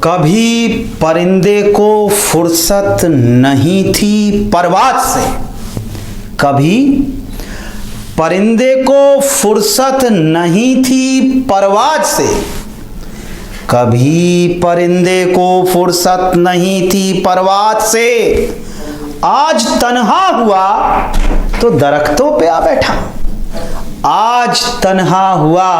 कभी परिंदे को फुर्सत नहीं थी परवाज़ से। कभी परिंदे को फुर्सत नहीं थी परवाज़ से। कभी परिंदे को फुर्सत नहीं थी परवाज़ से। आज तन्हा हुआ तो दरख्तों पे आ बैठा। आज तन्हा हुआ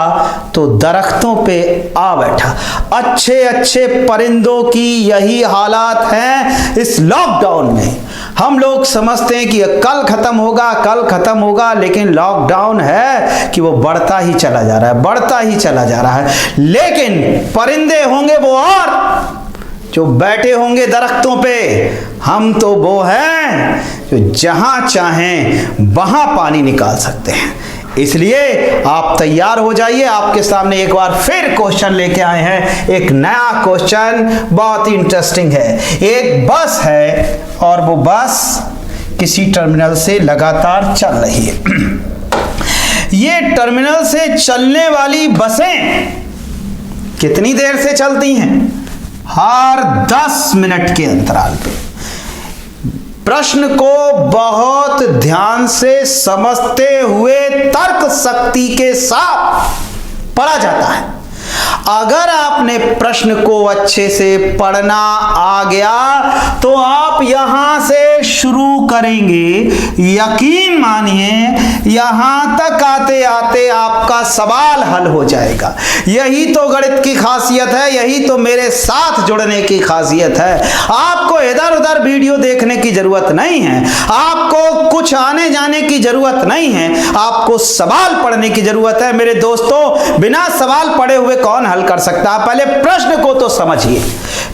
तो दरख्तों पे आ बैठा। अच्छे अच्छे परिंदों की यही हालात है इस लॉकडाउन में। हम लोग समझते हैं कि कल खत्म होगा, कल खत्म होगा, लेकिन लॉकडाउन है कि वो बढ़ता ही चला जा रहा है, बढ़ता ही चला जा रहा है। लेकिन परिंदे होंगे वो और जो बैठे होंगे दरख्तों पे। हम तो वो हैं जो जहां चाहें वहां पानी निकाल सकते हैं। इसलिए आप तैयार हो जाइए। आपके सामने एक बार फिर क्वेश्चन लेके आए हैं। एक नया क्वेश्चन बहुत ही इंटरेस्टिंग है। एक बस है और वो बस किसी टर्मिनल से लगातार चल रही है। ये टर्मिनल से चलने वाली बसें कितनी देर से चलती हैं? हर 10 मिनट के अंतराल पे। प्रश्न को बहुत ध्यान से समझते हुए तर्क शक्ति के साथ पढ़ा जाता है। अगर आपने प्रश्न को अच्छे से पढ़ना आ गया तो आप यहां से शुरू करेंगे। यकीन मानिए यहां तक आते आते आपका सवाल हल हो जाएगा। यही तो गणित की खासियत है, यही तो मेरे साथ जुड़ने की खासियत है। आपको इधर उधर वीडियो देखने की जरूरत नहीं है, आपको कुछ आने जाने की जरूरत नहीं है, आपको सवाल पढ़ने की जरूरत है। मेरे दोस्तों, बिना सवाल पढ़े हुए कौन हल कर सकता है? पहले प्रश्न को तो समझिए,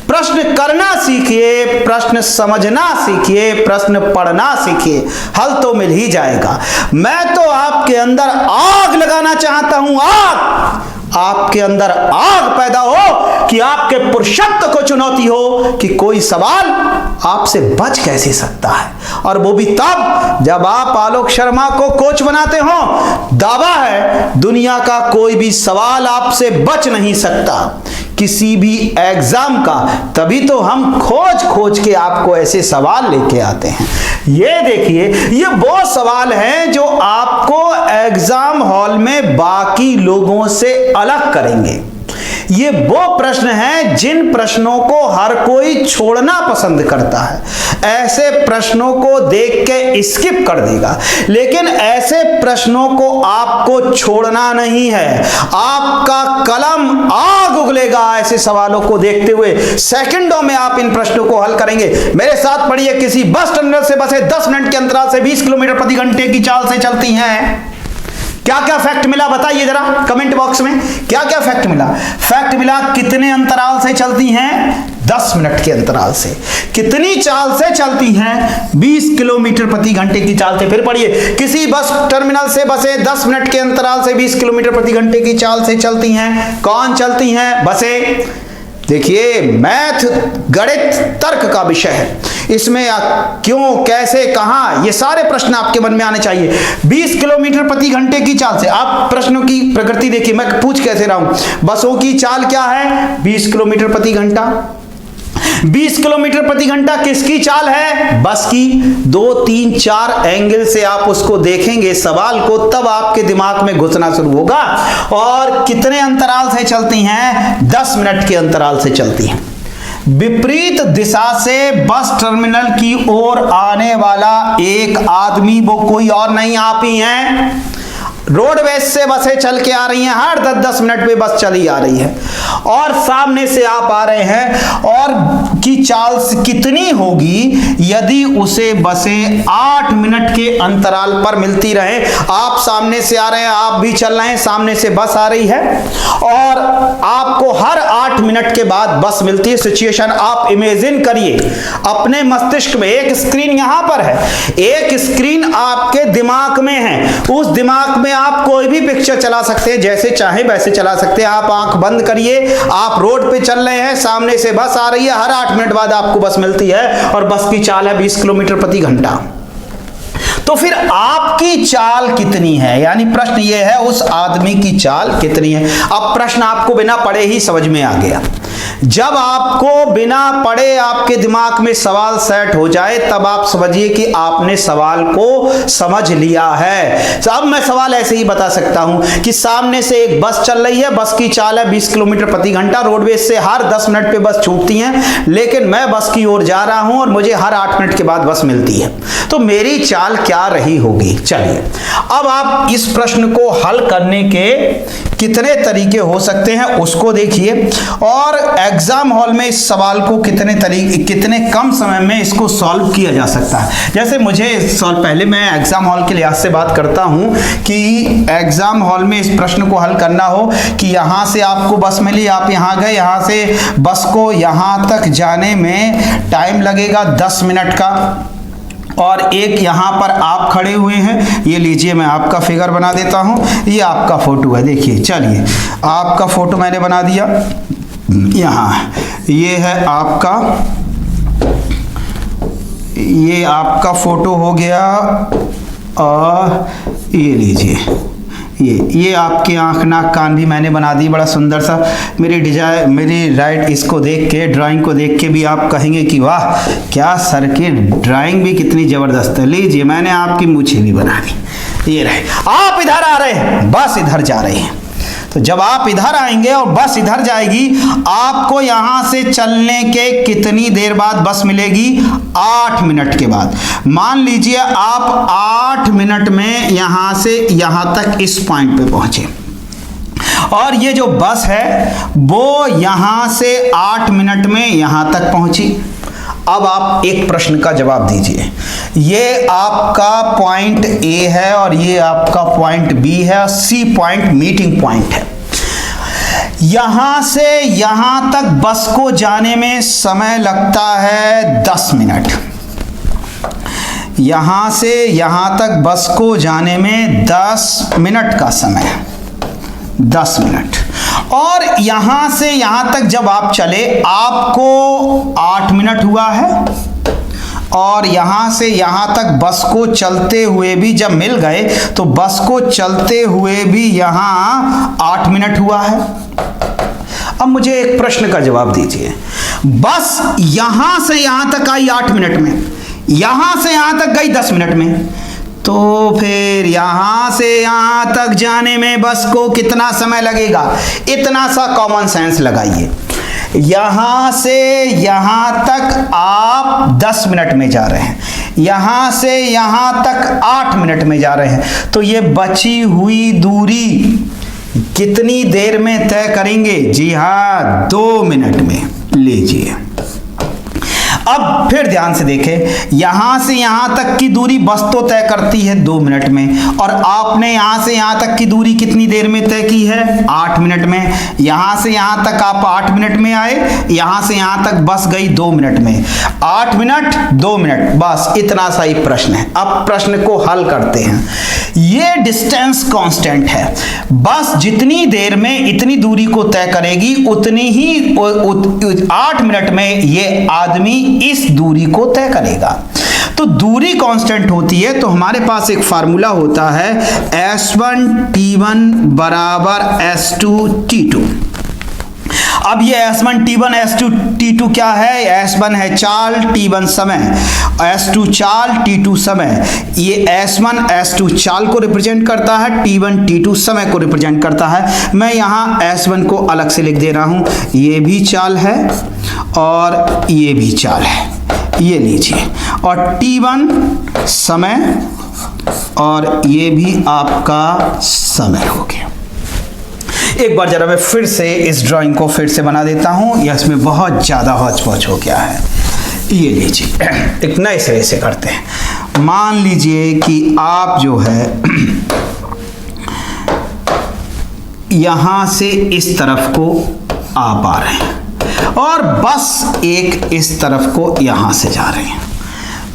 प्रश्न करना सीखिए, प्रश्न समझना सीखिए, प्रश्न पढ़ना सीखिए, हल तो मिल ही जाएगा। मैं तो आपके अंदर आग लगाना चाहता हूं, आग। आपके अंदर आग पैदा हो कि आपके पुरुषत्व को चुनौती हो कि कोई सवाल आपसे बच कैसे सकता है, और वो भी तब जब आप आलोक शर्मा को कोच बनाते हो। दावा है दुनिया का कोई भी सवाल आपसे बच नहीं सकता किसी भी एग्जाम का। तभी तो हम खोज खोज के आपको ऐसे सवाल लेके आते हैं। ये देखिए, ये वो सवाल हैं जो आपको एग्जाम हॉल में बाकी लोगों से अलग करेंगे। ये वो प्रश्न हैं जिन प्रश्नों को हर कोई छोड़ना पसंद करता है। ऐसे प्रश्नों को देख के स्किप कर देगा, लेकिन ऐसे प्रश्नों को आपको छोड़ना नहीं है। आपका कलम आग उगलेगा ऐसे सवालों को देखते हुए। सेकंडों में आप इन प्रश्नों को हल करेंगे। मेरे साथ पढ़िए। किसी बस टर्मिनल से बसें 10 मिनट के अंतराल से 20 किलोमीटर प्रति घंटे की चाल से चलती हैं। क्या क्या फैक्ट मिला बताइए जरा कमेंट बॉक्स में। क्या क्या फैक्ट मिला? फैक्ट मिला कितने अंतराल से चलती हैं? 10 मिनट के अंतराल से। कितनी चाल से चलती हैं? 20 किलोमीटर प्रति घंटे की चाल से। फिर पढ़िए, किसी बस टर्मिनल से बसें 10 मिनट के अंतराल से 20 किलोमीटर प्रति घंटे की चाल से चलती हैं। कौन चलती हैं? बसें। देखिए, मैथ, गणित, तर्क का विषय है। इसमें क्यों, कैसे, कहां, ये सारे प्रश्न आपके मन में आने चाहिए। 20 किलोमीटर प्रति घंटे की चाल से आप प्रश्नों की प्रकृति देखिए। मैं पूछ कैसे रहा हूं? बसों की चाल क्या है? 20 किलोमीटर प्रति घंटा। 20 किलोमीटर प्रति घंटा किसकी चाल है? बस की। 2, 3, 4 एंगल से आप उसको देखेंगे सवाल को, तब आपके दिमाग में घुसना शुरू होगा। और कितने अंतराल से चलती हैं? 10 मिनट के अंतराल से चलती हैं। विपरीत दिशा से बस टर्मिनल की ओर आने वाला एक आदमी, वो कोई और नहीं आप ही हैं। रोडवेज से बसें चल के आ रही हैं, हर 10-10 मिनट में बस चली आ रही है, और सामने से आप आ रहे हैं। और की चाल कितनी होगी यदि उसे बसें 8 मिनट के अंतराल पर मिलती रहे? आप सामने से आ रहे हैं, आप भी चल रहे हैं, सामने से बस आ रही है और आपको हर 8 मिनट के बाद बस मिलती है। सिचुएशन आप इमेजिन करिए अपने मस्तिष्क में। एक स्क्रीन यहां पर है, एक स्क्रीन आपके दिमाग में है। उस दिमाग में आप कोई भी पिक्चर चला सकते हैं, जैसे चाहे वैसे चला सकते हैं। आप आंख बंद करिए, आप रोड पे चल रहे हैं, सामने से बस आ रही है, हर 8 मिनट बाद आपको बस मिलती है और बस की चाल है 20 किलोमीटर प्रति घंटा। तो फिर आपकी चाल कितनी है? यानी प्रश्न यह है उस आदमी की चाल कितनी है। अब प्रश्न आपको बिना पढ़े ही समझ में आ गया। जब आपको बिना पढ़े आपके दिमाग में सवाल सेट हो जाए तब आप समझिए कि आपने सवाल को समझ लिया है। तो अब मैं सवाल ऐसे ही बता सकता हूं कि सामने से एक बस चल रही है, बस की चाल है 20 किलोमीटर प्रति घंटा, रोडवेज से हर 10 मिनट पे बस छूटती हैं, लेकिन मैं बस की ओर जा रहा हूं और मुझे हर 8 मिनट के बाद बस मिलती है, तो मेरी चाल क्या रही होगी। चलिए अब आप इस प्रश्न को हल करने के कितने तरीके हो सकते हैं उसको देखिए, और एग्जाम हॉल में इस सवाल को कितने कम समय में इसको सॉल्व किया जा सकता है। जैसे मुझे पहले मैं एग्जाम हॉल के लिहाज से बात करता हूं कि एग्जाम हॉल में इस प्रश्न को हल करना हो कि यहां से आपको बस मिली, आप यहां गए, यहां से बस को यहां तक जाने में टाइम लगेगा 10 मिनट का, और एक यहाँ पर आप खड़े हुए हैं, ये लीजिए मैं आपका फिगर बना देता हूँ, ये आपका फोटो है, देखिए। चलिए आपका फोटो मैंने बना दिया, यहाँ ये है आपका, ये आपका फोटो हो गया, और ये लीजिए ये आपके आंख नाक कान भी मैंने बना दी, बड़ा सुंदर सा। मेरी राइट इसको देख के, ड्राइंग को देख के भी आप कहेंगे कि वाह क्या सर की ड्राइंग भी कितनी जबरदस्त है। लीजिए मैंने आपकी मूछें भी बना दी, ये रहे। आप इधर आ रहे हैं, बस इधर जा रही है, तो जब आप इधर आएंगे और बस इधर जाएगी, आपको यहां से चलने के कितनी देर बाद बस मिलेगी? 8 मिनट के बाद। मान लीजिए आप 8 मिनट में यहां से यहां तक इस पॉइंट पे पहुंचे, और ये जो बस है वो यहां से 8 मिनट में यहां तक पहुंची। अब आप एक प्रश्न का जवाब दीजिए। ये आपका पॉइंट ए है और ये आपका पॉइंट बी है, सी पॉइंट मीटिंग पॉइंट है। यहां से यहां तक बस को जाने में समय लगता है 10 मिनट। यहां से यहां तक बस को जाने में 10 मिनट का समय, 10 मिनट। और यहां से यहां तक जब आप चले आपको 8 मिनट हुआ है, और यहां से यहां तक बस को चलते हुए भी जब मिल गए तो बस को चलते हुए भी यहां 8 मिनट हुआ है। अब मुझे एक प्रश्न का जवाब दीजिए। बस यहां से यहां तक आई 8 मिनट में, यहां से यहां तक गई 10 मिनट में, तो फिर यहां से यहां तक जाने में बस को कितना समय लगेगा? इतना सा कॉमन सेंस लगाइए। यहां से यहां तक आप 10 मिनट में जा रहे हैं, यहां से यहां तक 8 मिनट में जा रहे हैं, तो ये बची हुई दूरी कितनी देर में तय करेंगे? जी हाँ, 2 मिनट में। लीजिए अब फिर ध्यान से देखें, यहां से यहां तक की दूरी बस तो तय करती है 2 मिनट में, और आपने यहां से यहां तक की दूरी कितनी देर में तय की है? 8 मिनट में। यहां से यहां तक आप 8 मिनट में आए, यहां से यहां तक बस गई 2 मिनट में। 8 मिनट 2 मिनट, बस इतना सा ही प्रश्न है। अब प्रश्न को हल करते हैं। ये डिस्टेंस कांस्टेंट है, बस जितनी देर में इतनी दूरी को तय करेगी उतनी ही 8 मिनट में ये आदमी इस दूरी को तय करेगा। तो दूरी कांस्टेंट होती है, तो हमारे पास एक फार्मूला होता है S1T1 बराबर S2T2। अब ये S1 T1 S2 T2 क्या है? S1 है चाल, T1 समय, S2 चाल, T2 समय। ये S1 S2 चाल को रिप्रेजेंट करता है, T1 T2 समय को रिप्रेजेंट करता है। मैं यहाँ S1 को अलग से लिख दे रहा हूँ, ये भी चाल है और ये भी चाल है, ये लीजिए। और T1 समय और ये भी आपका समय हो गया। एक बार जरा मैं फिर से इस ड्राइंग को फिर से बना देता हूं, यह इसमें बहुत ज़्यादा हौच-पौच हो गया है। ये लीजिए, एक नए सिरे से करते हैं। मान लीजिए कि आप जो है यहां से इस तरफ को आप आ रहे हैं और बस एक इस तरफ को यहां से जा रहे हैं।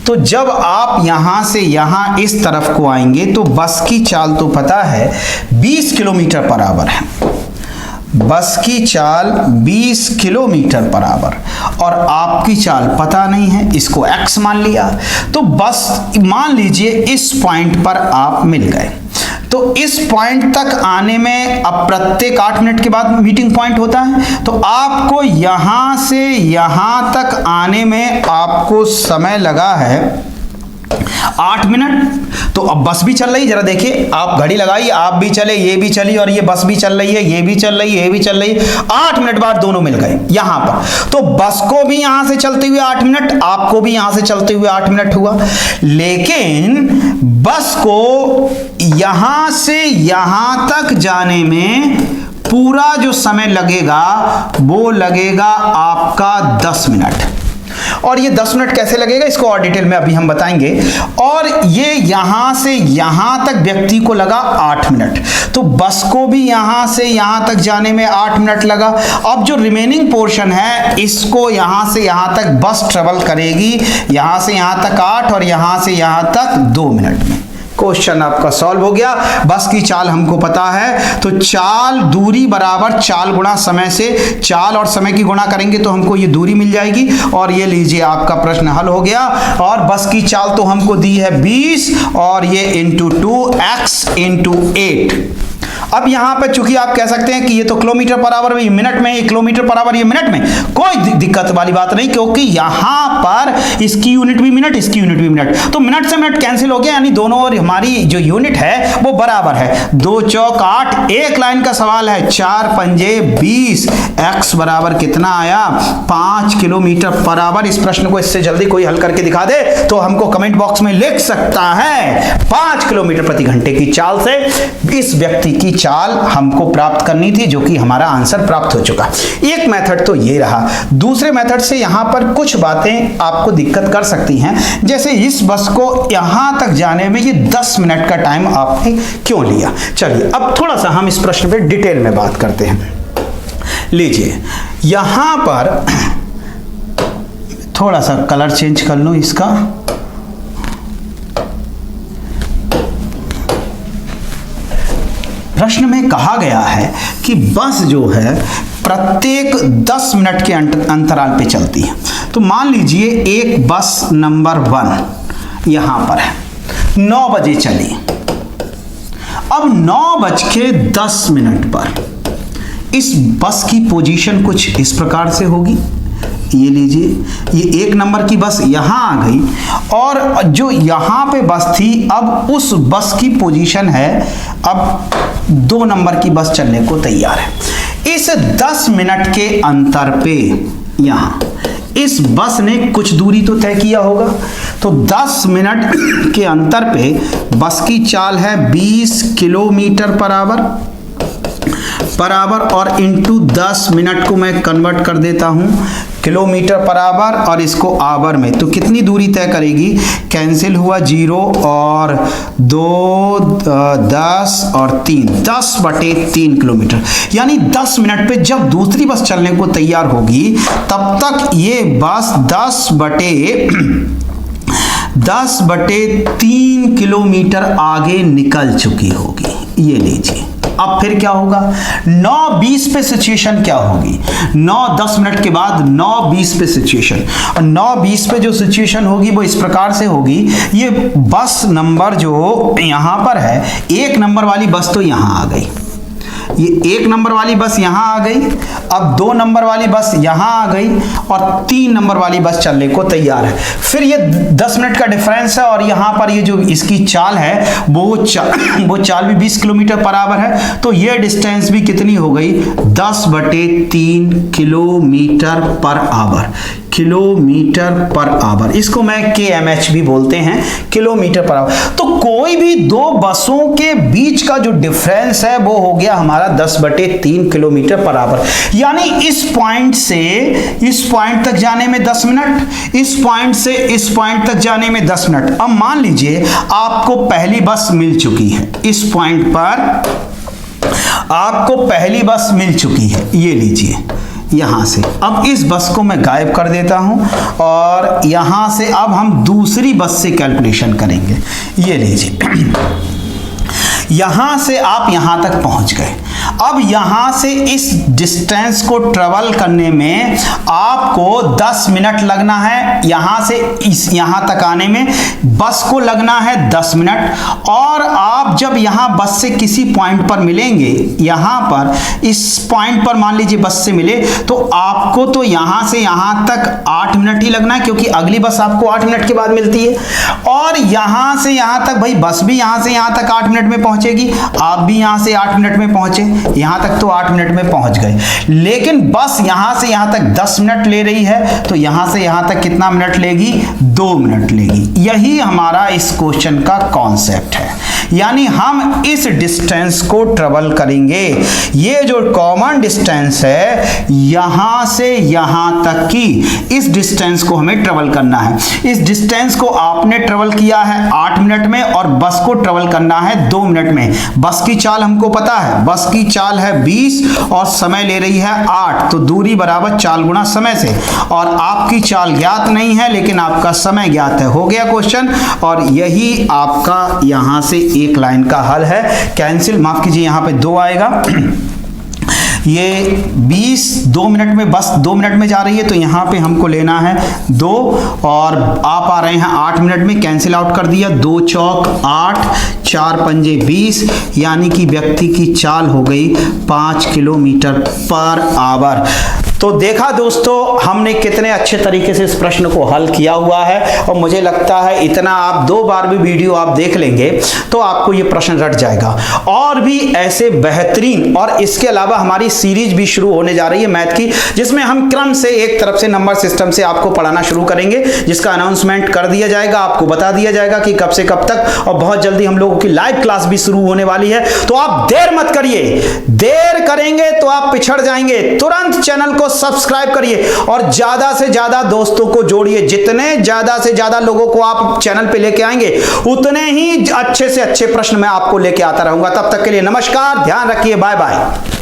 तो जब आप यहां से यहां इस तरफ को आएंगे तो बस की चाल तो पता है 20 किलोमीटर पर आवर है, बस की चाल 20 किलोमीटर पर आवर, और आपकी चाल पता नहीं है, इसको x मान लिया। तो बस मान लीजिए इस पॉइंट पर आप मिल गए, तो इस पॉइंट तक आने में अब प्रत्येक 8 मिनट के बाद मीटिंग पॉइंट होता है, तो आपको यहां से यहां तक आने में आपको समय लगा है 8 मिनट। तो अब बस भी चल रही, जरा देखिए, आप घड़ी लगाइए, आप भी चले, ये भी चली, और ये बस भी चल रही है, ये भी चल रही है, ये भी चल रही है। 8 मिनट बाद दोनों मिल गए यहां पर। तो बस को भी यहां से चलते हुए 8 मिनट, आपको भी यहां से चलते हुए 8 मिनट हुआ। लेकिन बस को यहां से यहां तक जाने में पूरा जो समय लगेगा वो लगेगा आपका 10 मिनट। और ये 10 मिनट कैसे लगेगा इसको और डिटेल में अभी हम बताएंगे। और ये यहां से यहां तक व्यक्ति को लगा 8 मिनट, तो बस को भी यहां से यहां तक जाने में 8 मिनट लगा। अब जो रिमेनिंग पोर्शन है इसको यहां से यहां तक बस ट्रेवल करेगी, यहां से यहां तक 8 और यहां से यहां तक 2 मिनट में। क्वेश्चन आपका सॉल्व हो गया। बस की चाल हमको पता है, तो चाल दूरी बराबर चाल गुणा समय से, चाल और समय की गुणा करेंगे तो हमको ये दूरी मिल जाएगी। और ये लीजिए आपका प्रश्न हल हो गया। और बस की चाल तो हमको दी है 20 और ये इंटू 2x इंटू 8। अब यहां पे चूंकि आप कह सकते हैं कि ये तो किलोमीटर पर आवर में, ये मिनट में, ये किलोमीटर पर आवर, ये मिनट में, कोई दिक्कत वाली बात नहीं, क्योंकि यहां पर इसकी यूनिट भी मिनट, इसकी यूनिट भी मिनट, तो मिनट से मिनट कैंसिल हो गया, यानी दोनों और हमारी जो यूनिट है वो बराबर है। 2 चौक 8। एक लाइन का सवाल है, 4 पंजे 20, x बराबर कितना आया 5 किलोमीटर पर आवर। इस प्रश्न को इससे जल्दी कोई हल करके दिखा दे तो हमको कमेंट बॉक्स में लिख सकता है। 5 किलोमीटर प्रति घंटे की चाल से इस व्यक्ति की चाल हमको प्राप्त करनी थी, जो कि हमारा आंसर प्राप्त हो चुका। एक मेथड तो ये रहा। दूसरे मेथड से यहां पर कुछ बातें आपको दिक्कत कर सकती हैं, जैसे इस बस को यहां तक जाने में ये 10 मिनट का टाइम आपने क्यों लिया। चलिए अब थोड़ा सा हम इस प्रश्न पे डिटेल में बात करते हैं। लीजिए यहां पर थोड़ा सा कलर चेंज कर लूं इसका। प्रश्न में कहा गया है कि बस जो है प्रत्येक 10 मिनट के अंतराल पे चलती है। तो मान लीजिए एक बस नंबर 1 यहां पर है, 9 बजे चली। अब 9:10 पर इस बस की पोजीशन कुछ इस प्रकार से होगी। ये लीजिए, ये 1 नंबर की बस यहां आ गई और जो यहां पे बस थी अब उस बस की पोजीशन है, अब 2 नंबर की बस चलने को तैयार है। इस 10 मिनट के अंतर पे यहां इस बस ने कुछ दूरी तो तय किया होगा, तो 10 मिनट के अंतर पे बस की चाल है 20 किलोमीटर पर आवर और इंटू 10 मिनट को मैं कन्वर्ट कर देता हूं किलोमीटर पर आवर और इसको आवर में, तो कितनी दूरी तय करेगी। कैंसिल हुआ 0 और 2 10 और 3 10/3 किलोमीटर, यानी 10 मिनट पे जब दूसरी बस चलने को तैयार होगी तब तक ये बस 10/3 किलोमीटर आगे निकल चुकी होगी। ये लीजिए, अब फिर क्या होगा, 9:20 पे सिचुएशन क्या होगी, 9-10 मिनट के बाद 9:20 पे सिचुएशन, और 9:20 पे जो सिचुएशन होगी वो इस प्रकार से होगी। ये बस नंबर जो यहां पर है, 1 नंबर वाली बस तो यहां आ गई, ये 1 नंबर वाली बस यहां आ गई, अब 2 नंबर वाली बस यहां आ गई और 3 नंबर वाली बस चलने को तैयार है। फिर ये 10 मिनट का डिफरेंस है और यहां पर ये जो इसकी चाल है वो चाल भी 20 किलोमीटर पर आवर है, तो ये डिस्टेंस भी कितनी हो गई 10/3 किलोमीटर पर आवर। इसको मैं kmh भी बोलते हैं, किलोमीटर पर आवर। तो कोई भी 2 बसों के बीच का जो डिफरेंस है वो हो गया हमारा 10/3 किलोमीटर पर आवर, यानी इस पॉइंट से इस पॉइंट तक जाने में 10 मिनट, इस पॉइंट से इस पॉइंट तक जाने में 10 मिनट। अब मान लीजिए आपको पहली बस मिल चुकी है, इस पॉइंट पर आपको पहली बस मिल चुकी है, ये लीजिए यहां से। अब इस बस को मैं गायब कर देता हूं और यहां से अब हम दूसरी बस से कैलकुलेशन करेंगे। ये लीजिए, यहां से आप यहां तक पहुंच गए। अब यहां से इस डिस्टेंस को ट्रेवल करने में आपको 10 मिनट लगना है, यहां से यहां तक आने में बस को लगना है 10 मिनट। और आप जब यहां बस से किसी पॉइंट पर मिलेंगे, यहां पर इस पॉइंट पर मान लीजिए बस से मिले, तो आपको तो यहां से यहां तक 8 मिनट ही लगना है, क्योंकि अगली बस आपको 8 मिनट के बाद मिलती है। और यहां से यहां तक, भाई बस भी यहां से यहां तक 8 मिनट में पहुंचेगी, आप भी यहां से 8 मिनट में पहुंचे, यहां तक तो 8 मिनट में पहुंच गए। लेकिन बस यहां से यहां तक 10 मिनट ले रही है, तो यहां से यहां तक कितना मिनट लेगी? 2 मिनट लेगी। यही हमारा इस क्वेश्चन का कॉन्सेप्ट है, यानी हम इस डिस्टेंस को ट्रेवल करेंगे। ये जो कॉमन डिस्टेंस है यहां से यहां तक की, इस डिस्टेंस को हमें ट्रेवल करना है। इस डिस्टेंस को आपने ट्रेवल किया है 8 मिनट में और बस को ट्रेवल करना है 2 मिनट में। बस की चाल हमको पता है, बस की चाल है 20 और समय ले रही है 8, तो दूरी बराबर चाल गुणा समय से। और आपकी चाल ज्ञात नहीं है लेकिन आपका समय ज्ञात है। हो गया क्वेश्चन, और यही आपका यहां से एक लाइन का हल है। कैंसिल, माफ कीजिए, यहां पे 2 आएगा। ये 20 2 मिनट में, बस 2 मिनट में जा रही है, तो यहां पे हमको लेना है 2, और आप आ रहे हैं 8 मिनट में, कैंसिल आउट कर दिया। 2 चौक 8, 4 पंजे 20, यानी कि व्यक्ति की चाल हो गई 5 किलोमीटर पर आवर। तो देखा दोस्तों, हमने कितने अच्छे तरीके से इस प्रश्न को हल किया हुआ है, और मुझे लगता है इतना आप 2 बार भी वीडियो आप देख लेंगे तो आपको ये प्रश्न रट जाएगा। और भी ऐसे बेहतरीन, और इसके अलावा हमारी सीरीज भी शुरू होने जा रही है मैथ की, जिसमें हम क्रम से एक तरफ से नंबर सिस्टम से आपको पढ़ाना शुरू करेंगे, जिसका अनाउंसमेंट कर दिया जाएगा, आपको बता दिया जाएगा कि कब से कब तक। और बहुत जल्दी हम लोगों की लाइव क्लास भी शुरू होने वाली है, तो आप देर मत करिए। देर करेंगे तो आप पिछड़ जाएंगे। तुरंत चैनल को सब्सक्राइब करिए और ज्यादा से ज्यादा दोस्तों को जोड़िए। जितने ज्यादा से ज्यादा लोगों को आप चैनल पे लेके आएंगे, उतने ही अच्छे से अच्छे प्रश्न मैं आपको लेके आता रहूंगा। तब तक के लिए नमस्कार, ध्यान रखिए, बाय बाय।